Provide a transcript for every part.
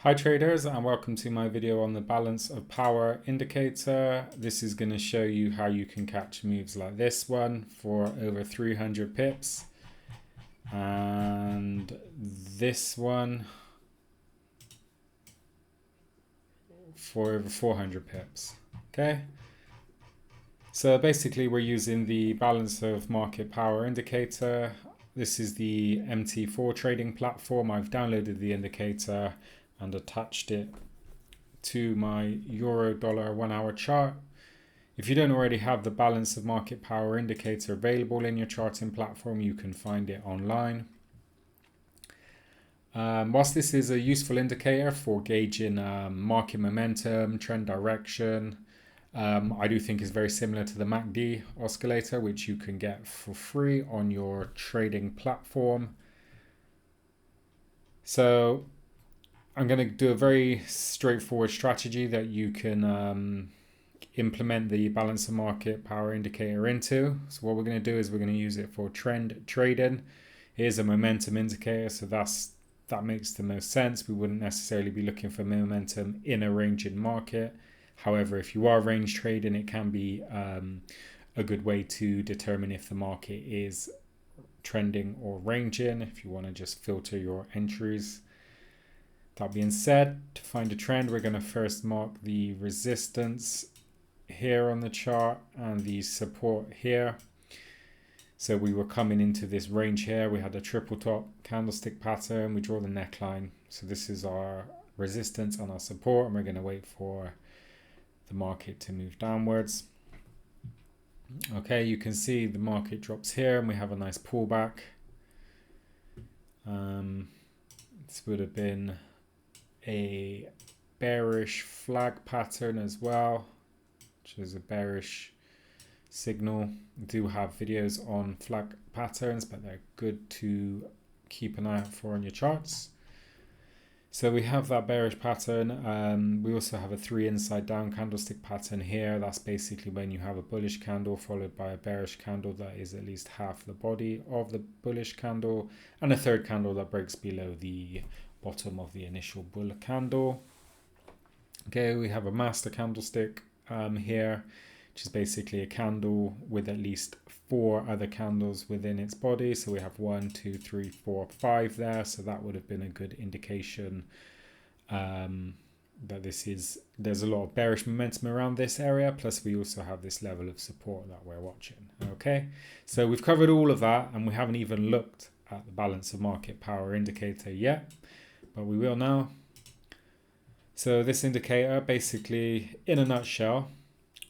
Hi traders, and welcome to my video on the balance of power indicator. This is going to show you how you can catch moves like this one for over 300 pips and this one for over 400 pips. Okay, so basically we're using the balance of market power indicator. This is the MT4 trading platform. I've downloaded the indicator and attached it to my euro dollar 1 hour chart. If you don't already have the balance of market power indicator available in your charting platform, you can find it online. Whilst this is a useful indicator for gauging market momentum, trend direction, I do think it's very similar to the MACD oscillator, which you can get for free on your trading platform. So I'm going to do a very straightforward strategy that you can implement the balance of market power indicator into. So what we're going to do is we're going to use it for trend trading. Here's a momentum indicator, so that makes the most sense. We wouldn't necessarily be looking for momentum in a ranging market. However, if you are range trading, it can be a good way to determine if the market is trending or ranging, if you want to just filter your entries. That being said, to find a trend, we're going to first mark the resistance here on the chart and the support here. So we were coming into this range here. We had a triple top candlestick pattern. We draw the neckline. So this is our resistance and our support, and we're going to wait for the market to move downwards. Okay, you can see the market drops here and we have a nice pullback. This would have been a bearish flag pattern as well, which is a bearish signal. I do have videos on flag patterns, but they're good to keep an eye out for on your charts. So we have that bearish pattern. We also have a 3 inside down candlestick pattern here. That's basically when you have a bullish candle followed by a bearish candle that is at least half the body of the bullish candle, and a third candle that breaks below the bottom of the initial bull candle. Okay, we have a master candlestick here, which is basically a candle with at least 4 other candles within its body. So we have 1, 2, 3, 4, 5 there. So that would have been a good indication that there's a lot of bearish momentum around this area. Plus we also have this level of support that we're watching. Okay, so we've covered all of that and we haven't even looked at the balance of market power indicator yet, but we will now. So this indicator, basically in a nutshell,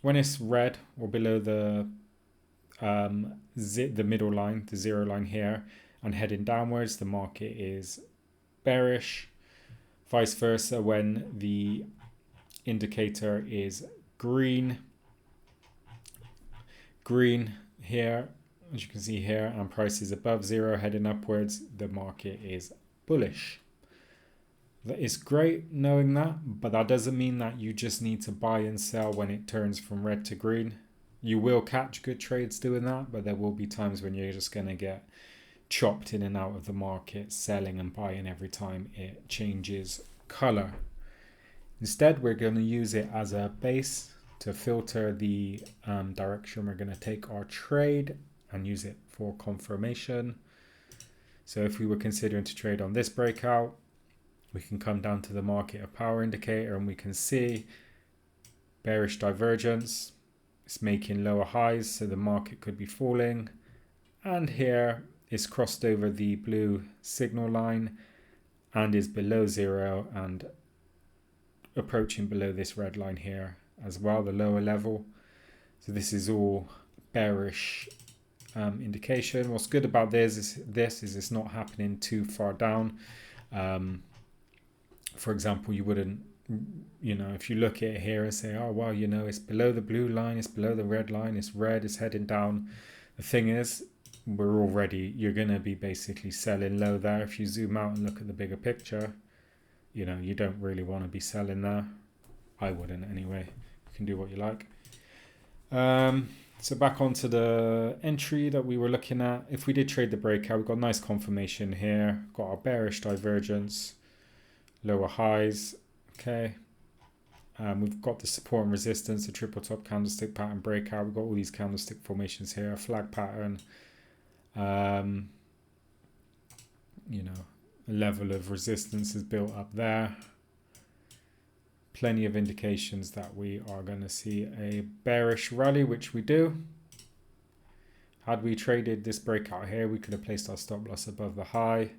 when it's red or below the middle line, the 0 line here, and heading downwards, the market is bearish. Vice versa, when the indicator is green here, as you can see here, and price is above 0 heading upwards, the market is bullish. It's great knowing that, but that doesn't mean that you just need to buy and sell when it turns from red to green. You will catch good trades doing that, but there will be times when you're just going to get chopped in and out of the market, selling and buying every time it changes color. Instead, we're going to use it as a base to filter the direction we're going to take our trade and use it for confirmation. So if we were considering to trade on this breakout, we can come down to the market of power indicator and we can see bearish divergence. It's making lower highs, so the market could be falling. And here it's crossed over the blue signal line and is below 0 and approaching below this red line here as well, the lower level. So this is all bearish indication. What's good about this is it's not happening too far down. For example, you wouldn't, if you look at it here and say, oh, well, it's below the blue line, it's below the red line, it's red, it's heading down. The thing is, you're going to be basically selling low there. If you zoom out and look at the bigger picture, you don't really want to be selling there. I wouldn't anyway. You can do what you like. So back onto the entry that we were looking at. If we did trade the breakout, we've got nice confirmation here. Got our bearish divergence. lower highs. Okay. We've got the support and resistance, the triple top candlestick pattern breakout. We've got all these candlestick formations here, a flag pattern. You know, a level of resistance is built up there. Plenty of indications that we are going to see a bearish rally, which we do. Had we traded this breakout here, we could have placed our stop loss above the high,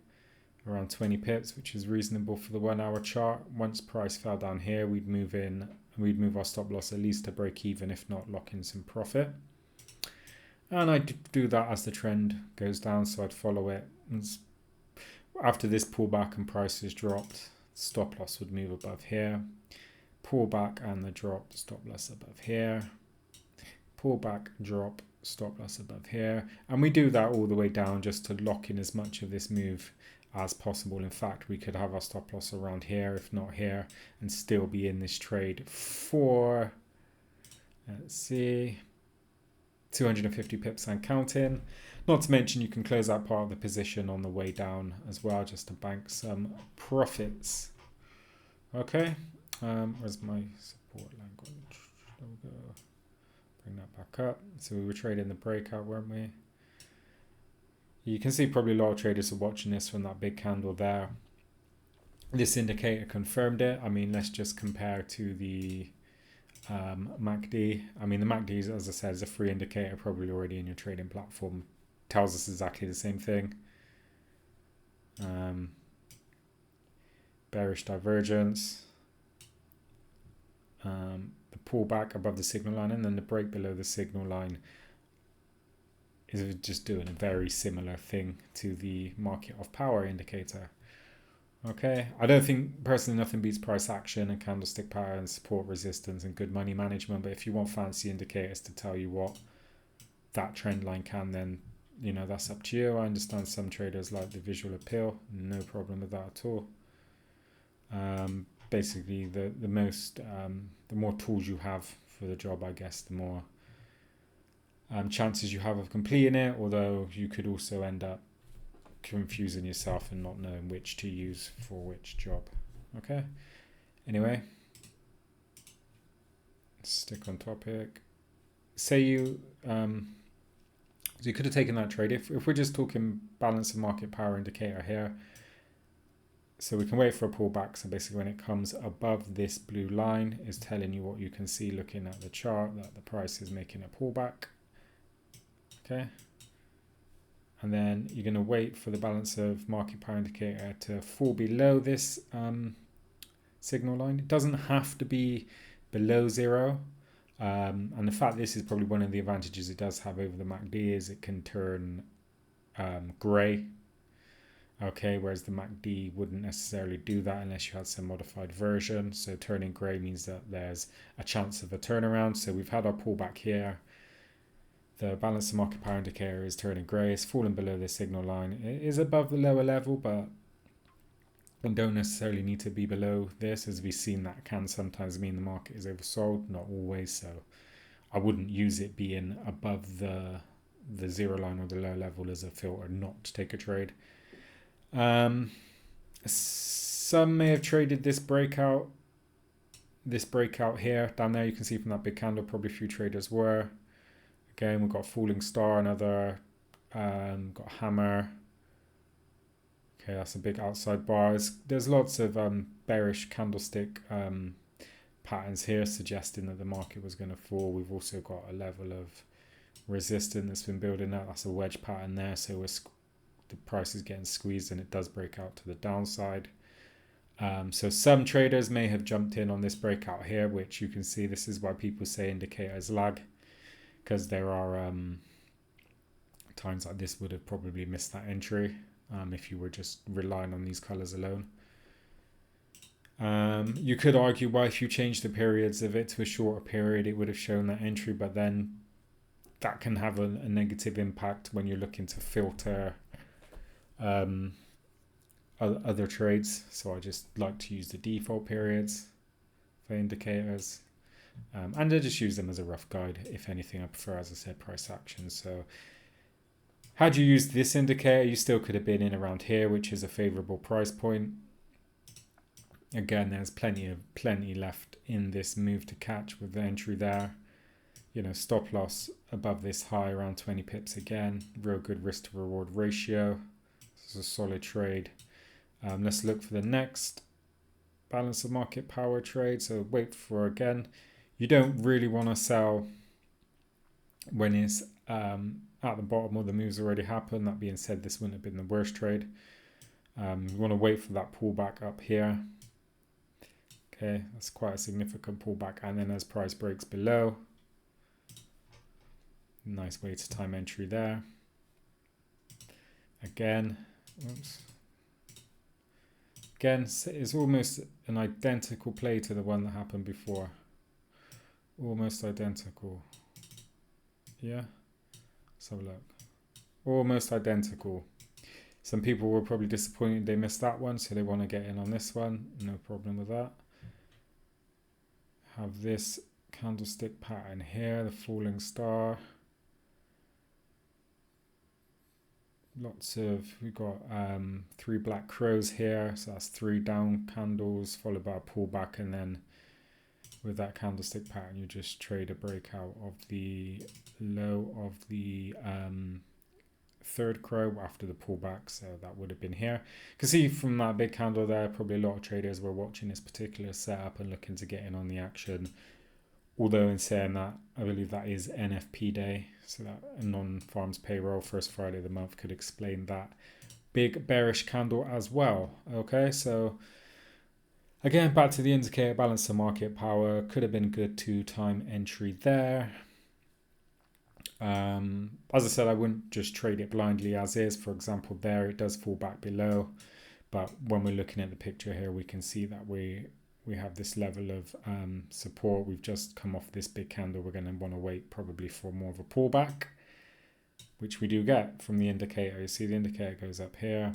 around 20 pips, which is reasonable for the 1 hour chart. Once price fell down here, we'd move in and we'd move our stop loss at least to break even, if not lock in some profit. And I do that as the trend goes down, so I'd follow it. And after this pullback and prices dropped, stop loss would move above here. Pullback and the drop, stop loss above here. Pullback, drop, stop loss above here. And we do that all the way down just to lock in as much of this move as possible. In fact, we could have our stop loss around here, if not here, and still be in this trade for, let's see, 250 pips and counting. Not to mention you can close out part of the position on the way down as well, just to bank some profits. Okay, where's my support language? There we go. Bring that back up. So we were trading the breakout, weren't we? You can see probably a lot of traders are watching this from that big candle there. This indicator confirmed it. I mean, let's just compare to the MACD. I mean, the MACD, as I said, is a free indicator, probably already in your trading platform. Tells us exactly the same thing. Bearish divergence. The pullback above the signal line and then the break below the signal line is just doing a very similar thing to the market of power indicator. Okay, I don't think personally nothing beats price action and candlestick patterns, support, resistance, and good money management. But if you want fancy indicators to tell you what that trend line can, then you know that's up to you. I understand some traders like the visual appeal, no problem with that at all. Basically, the more tools you have for the job, I guess, the more chances you have of completing it. Although you could also end up confusing yourself and not knowing which to use for which job. Okay. Anyway, stick on topic. Say you so you could have taken that trade if we're just talking balance of market power indicator here. So we can wait for a pullback. So basically when it comes above this blue line is telling you what you can see looking at the chart, that the price is making a pullback. Okay. And then you're going to wait for the balance of market power indicator to fall below this signal line. It doesn't have to be below zero. And the fact this is probably one of the advantages it does have over the MACD is it can turn grey. Okay, whereas the MACD wouldn't necessarily do that unless you had some modified version. So turning grey means that there's a chance of a turnaround. So we've had our pullback here. The balance of market power indicator is turning grey. It's falling below the signal line. It is above the lower level, but it don't necessarily need to be below this. As we've seen, that can sometimes mean the market is oversold, not always. So I wouldn't use it being above the zero line or the low level as a filter not to take a trade. Some may have traded this breakout here. Down there you can see from that big candle, probably a few traders were. Again, we've got falling star, another, got hammer. Okay, that's a big outside bar. There's lots of bearish candlestick patterns here suggesting that the market was going to fall. We've also got a level of resistance that's been building up. That's a wedge pattern there. So the price is getting squeezed and it does break out to the downside. So some traders may have jumped in on this breakout here, which you can see this is why people say indicators lag. Because there are times like this would have probably missed that entry if you were just relying on these colors alone. You could argue why if you change the periods of it to a shorter period, it would have shown that entry, but then that can have a negative impact when you're looking to filter other trades. So I just like to use the default periods for indicators. And I just use them as a rough guide. If anything, I prefer, as I said, price action. So had you used this indicator, you still could have been in around here, which is a favorable price point. Again, there's plenty left in this move to catch with the entry there. You know, stop loss above this high around 20 pips again. Real good risk to reward ratio. This is a solid trade. Let's look for the next balance of market power trade. So wait for, again, you don't really want to sell when it's at the bottom or the move's already happened. That being said, this wouldn't have been the worst trade. You want to wait for that pullback up here. Okay, that's quite a significant pullback. And then as price breaks below, nice way to time entry there. Again, oops. Again, it's almost an identical play to the one that happened before. Almost identical. Yeah, let's have a look. Almost identical. Some people were probably disappointed they missed that one, so they want to get in on this one. No problem with that. Have this candlestick pattern here, the falling star. We got 3 black crows here, so that's 3 down candles followed by a pullback, and then with that candlestick pattern you just trade a breakout of the low of the third crow after the pullback. So that would have been here. You can see from that big candle there, probably a lot of traders were watching this particular setup and looking to get in on the action. Although in saying that, I believe that is NFP day, so that a non-farms payroll, first Friday of the month, could explain that big bearish candle as well. Okay, so again, back to the indicator, balance of market power, could have been good to time entry there. As I said, I wouldn't just trade it blindly as is. For example, there it does fall back below, but when we're looking at the picture here, we can see that we have this level of support. We've just come off this big candle. We're going to want to wait probably for more of a pullback, which we do get from the indicator. You see the indicator goes up here,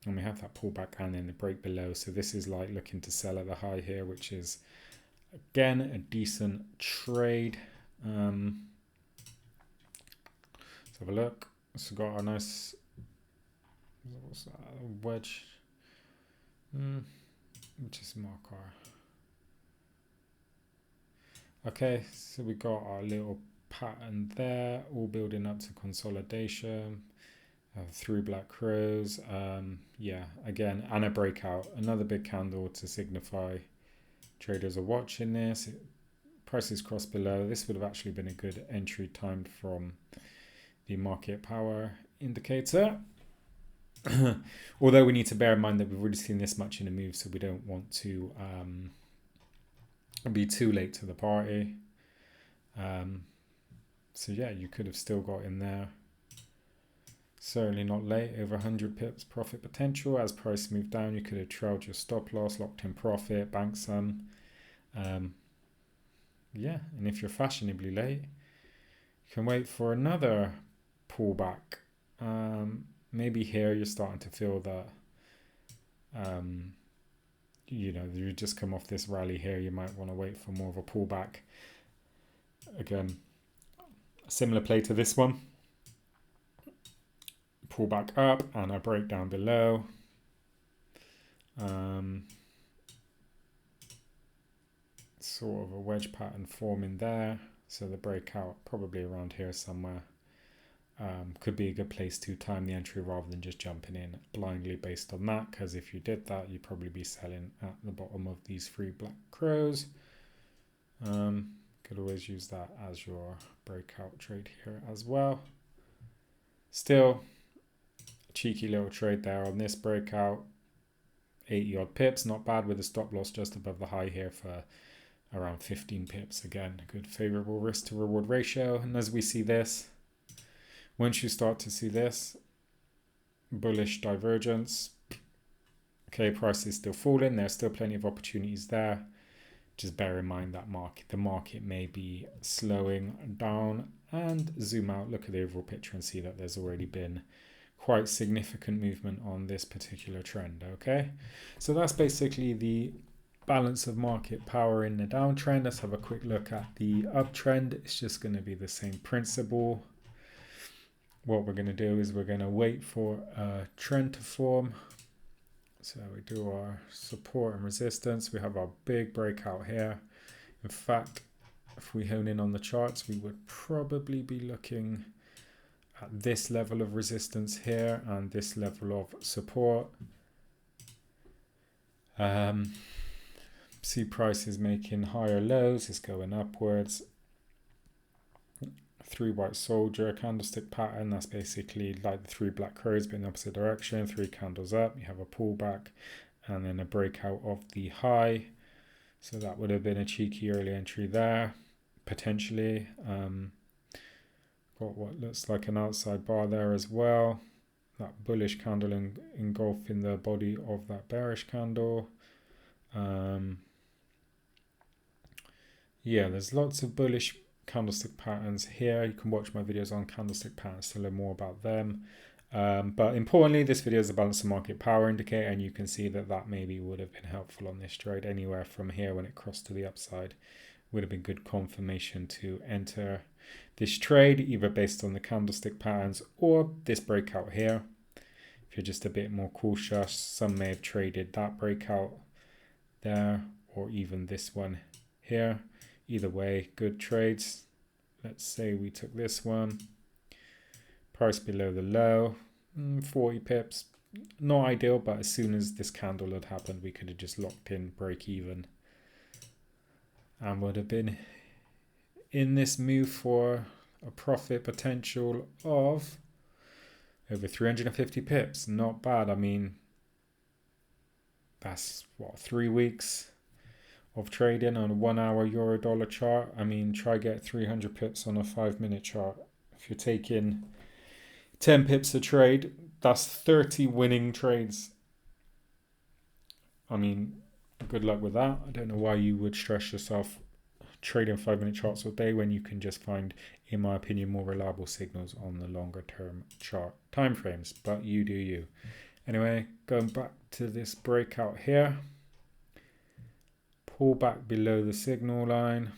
and we have that pullback and then the break below. So this is like looking to sell at the high here, which is again a decent trade. Let's have a look. It's got a nice, what's that, a wedge. Just mark our. Okay, so we got our little pattern there, all building up to consolidation. 3 black crows. Yeah, again, and a breakout. Another big candle to signify traders are watching this. Prices cross below. This would have actually been a good entry timed from the market power indicator. Although we need to bear in mind that we've already seen this much in a move, so we don't want to be too late to the party. So yeah, you could have still got in there. Certainly not late. Over 100 pips profit potential. As price moved down, you could have trailed your stop loss, locked in profit, banked some. Yeah, and if you're fashionably late, you can wait for another pullback. Maybe here you're starting to feel that, you know, you just come off this rally here. You might want to wait for more of a pullback. Again, a similar play to this one. Pull back up and a breakdown below. Sort of a wedge pattern forming there. So the breakout probably around here somewhere. Could be a good place to time the entry rather than just jumping in blindly based on that, because if you did that, you'd probably be selling at the bottom of these 3 black crows. Could always use that as your breakout trade here as well. Still, a cheeky little trade there on this breakout. 80 odd pips, not bad, with a stop loss just above the high here for around 15 pips. Again, a good favorable risk to reward ratio. And as we see this, once you start to see this bullish divergence, okay, price is still falling. There's still plenty of opportunities there. Just bear in mind that the market may be slowing down, and zoom out, look at the overall picture and see that there's already been quite significant movement on this particular trend. Okay, so that's basically the balance of market power in the downtrend. Let's have a quick look at the uptrend. It's just going to be the same principle. What we're going to do is we're going to wait for a trend to form So we do our support and resistance. We have our big breakout here. In fact, if we hone in on the charts, we would probably be looking at this level of resistance here and this level of support. See prices making higher lows, it's going upwards. 3 white soldier candlestick pattern, that's basically like the 3 black crows but in the opposite direction. 3 candles up, you have a pullback and then a breakout of the high. So that would have been a cheeky early entry there, potentially. Got what looks like an outside bar there as well. That bullish candle engulfing the body of that bearish candle. Yeah, there's lots of bullish candlestick patterns here. You can watch my videos on candlestick patterns to learn more about them. But importantly, this video is a balance of market power indicator, and you can see that that maybe would have been helpful on this trade. Anywhere from here when it crossed to the upside would have been good confirmation to enter this trade, either based on the candlestick patterns or this breakout here. If you're just a bit more cautious, some may have traded that breakout there or even this one here. Either way, good trades. Let's say we took this one. Price below the low, 40 pips. Not ideal, but as soon as this candle had happened, we could have just locked in break even and would have been in this move for a profit potential of over 350 pips. Not bad. I mean, that's what, 3 weeks of trading on a 1 hour euro dollar chart. I mean, try get 300 pips on a 5-minute chart. If you're taking 10 pips a trade, that's 30 winning trades. I mean, good luck with that. I don't know why you would stress yourself trading 5-minute charts all day when you can just find, in my opinion, more reliable signals on the longer term chart time frames, but you do you. Anyway, going back to this breakout here, pull back below the signal line.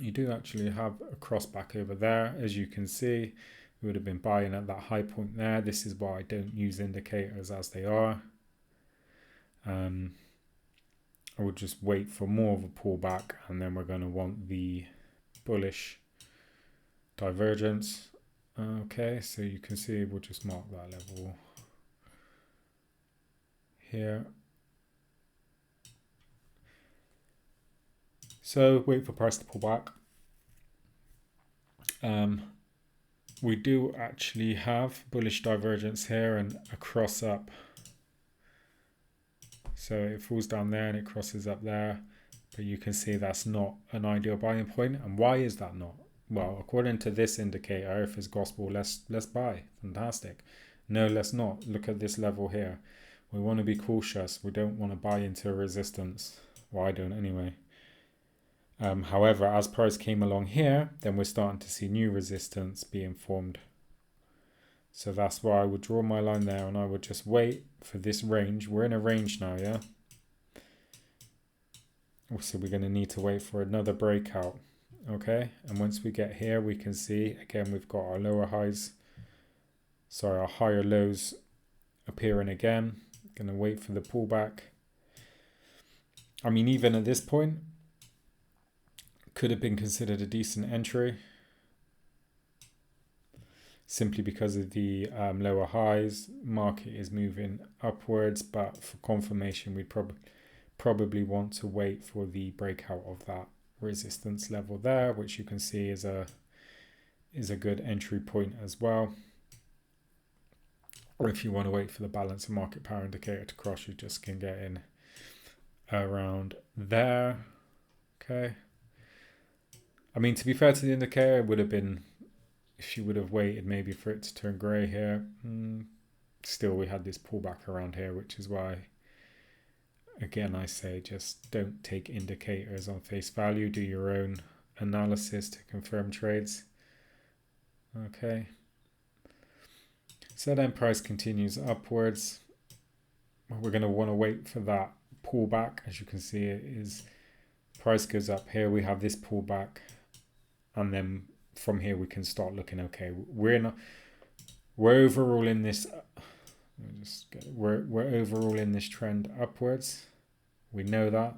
You do actually have a cross back over there. As you can see, we would have been buying at that high point there. This is why I don't use indicators as they are. I would just wait for more of a pullback, and then we're going to want the bullish divergence. Okay, so you can see we'll just mark that level here. So wait for price to pull back. We do actually have bullish divergence here and a cross up. So it falls down there and it crosses up there. But you can see that's not an ideal buying point. And why is that not? Well, according to this indicator, if it's gospel, let's buy. Fantastic. No, let's not. Look at this level here. We want to be cautious. We don't want to buy into a resistance. Well, I don't anyway. However, as price came along here, then we're starting to see new resistance being formed. So that's why I would draw my line there and I would just wait for this range. We're in a range now, yeah? So we're going to need to wait for another breakout, okay? And once we get here, we can see, again, we've got our lower highs, sorry, our higher lows appearing again. Going to wait for the pullback. I mean, even at this point, could have been considered a decent entry simply because of the lower highs. Market is moving upwards, but for confirmation we'd probably want to wait for the breakout of that resistance level there, which you can see is a good entry point as well. Or if you want to wait for the balance of market power indicator to cross, you just can get in around there. Okay, I mean, to be fair to the indicator, it would have been, if you would have waited maybe for it to turn grey here, still we had this pullback around here, which is why, again, I say just don't take indicators on face value. Do your own analysis to confirm trades. Okay. So then price continues upwards. We're going to want to wait for that pullback. As you can see, it is price goes up here. We have this pullback. And then from here we can start looking, okay, we're overall in this we're overall in this trend upwards. We know that.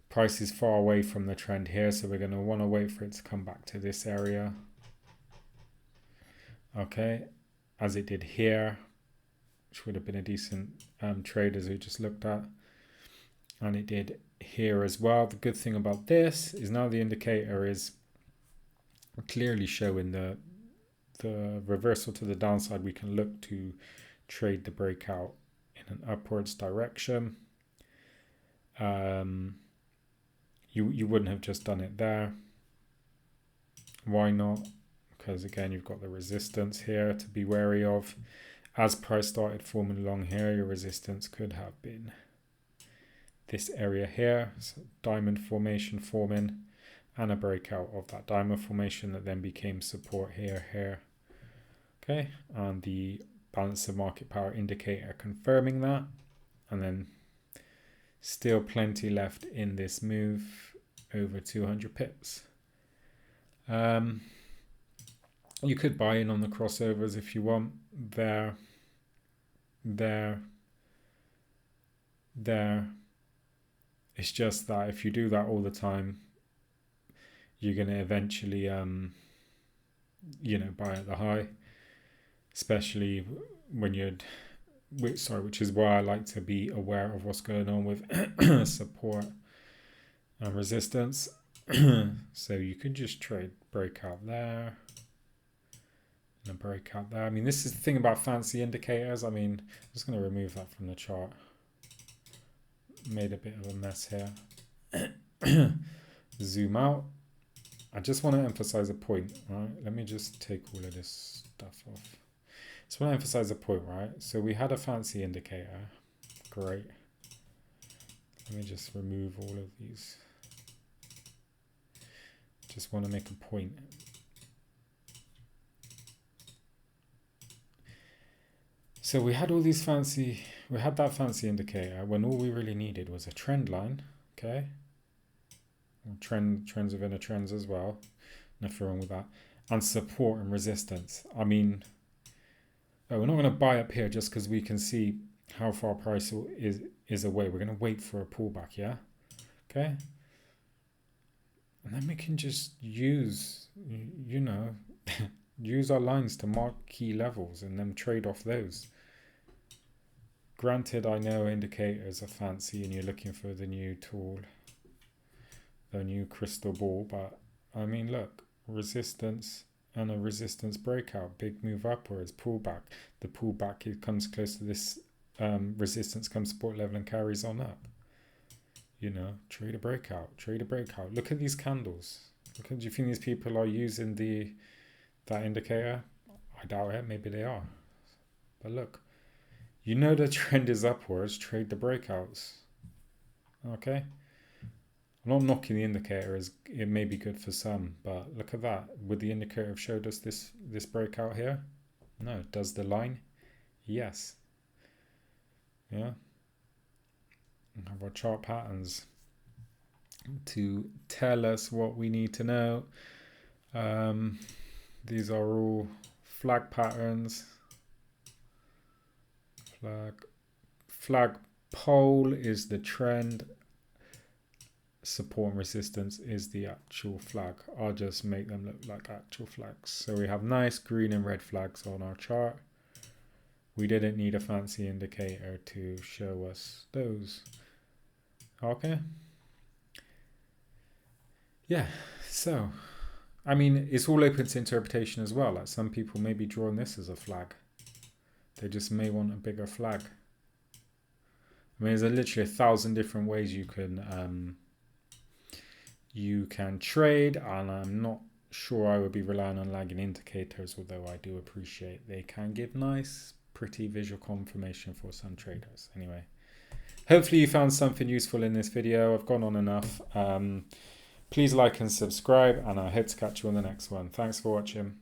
Price is far away from the trend here, so we're going to want to wait for it to come back to this area. Okay, as it did here, which would have been a decent trade as we just looked at. And it did here as well. The good thing about this is now the indicator is clearly showing the reversal to the downside. We can look to trade the breakout in an upwards direction. You wouldn't have just done it there. Why not? Because again, you've got the resistance here to be wary of. As price started forming along here, your resistance could have been this area here, so diamond formation forming, and a breakout of that diamond formation that then became support here. Okay, and the balance of market power indicator confirming that, and then still plenty left in this move over 200 pips. You could buy in on the crossovers if you want. There. It's just that if you do that all the time, you're going to eventually, buy at the high, especially when which is why I like to be aware of what's going on with support and resistance. So you can just trade breakout there and a breakout there. I mean, this is the thing about fancy indicators. I mean, I'm just going to remove that from the chart. Made a bit of a mess here. Zoom out. I just want to emphasize a point, right? Let me just take all of this stuff off. Just want to emphasize a point, right? So we had a fancy indicator. Great. Let me just remove all of these. Just want to make a point. So we had all these we had that fancy indicator when all we really needed was a trend line, okay? Trends within a trends as well. Nothing wrong with that. And support and resistance. I mean, we're not going to buy up here just because we can see how far price is away. We're going to wait for a pullback, yeah? Okay? And then we can just use, use our lines to mark key levels and then trade off those. Granted, I know indicators are fancy and you're looking for the new tool, the new crystal ball, but I mean, look, resistance and a resistance breakout, big move upwards, pullback. The pullback, it comes close to this resistance, comes support level and carries on up. Trade a breakout, trade a breakout. Look at these candles. Do you think these people are using that indicator? I doubt it. Maybe they are. But look, the trend is upwards. Trade the breakouts. Okay. I'm not knocking the indicator, as it may be good for some, but look at that. Would the indicator have showed us this breakout here? No. Does the line? Yes. Yeah. We have our chart patterns to tell us what we need to know. These are all flag patterns. Flag pole is the trend. Support and resistance is the actual flag. I'll just make them look like actual flags. So we have nice green and red flags on our chart. We didn't need a fancy indicator to show us those. Okay. Yeah, so, I mean, it's all open to interpretation as well. Like some people may be drawing this as a flag. They just may want a bigger flag. I mean, there's literally 1,000 different ways you can trade, and I'm not sure I would be relying on lagging indicators, although I do appreciate they can give nice, pretty visual confirmation for some traders. Anyway, hopefully you found something useful in this video. I've gone on enough. Please like and subscribe, and I hope to catch you on the next one. Thanks for watching.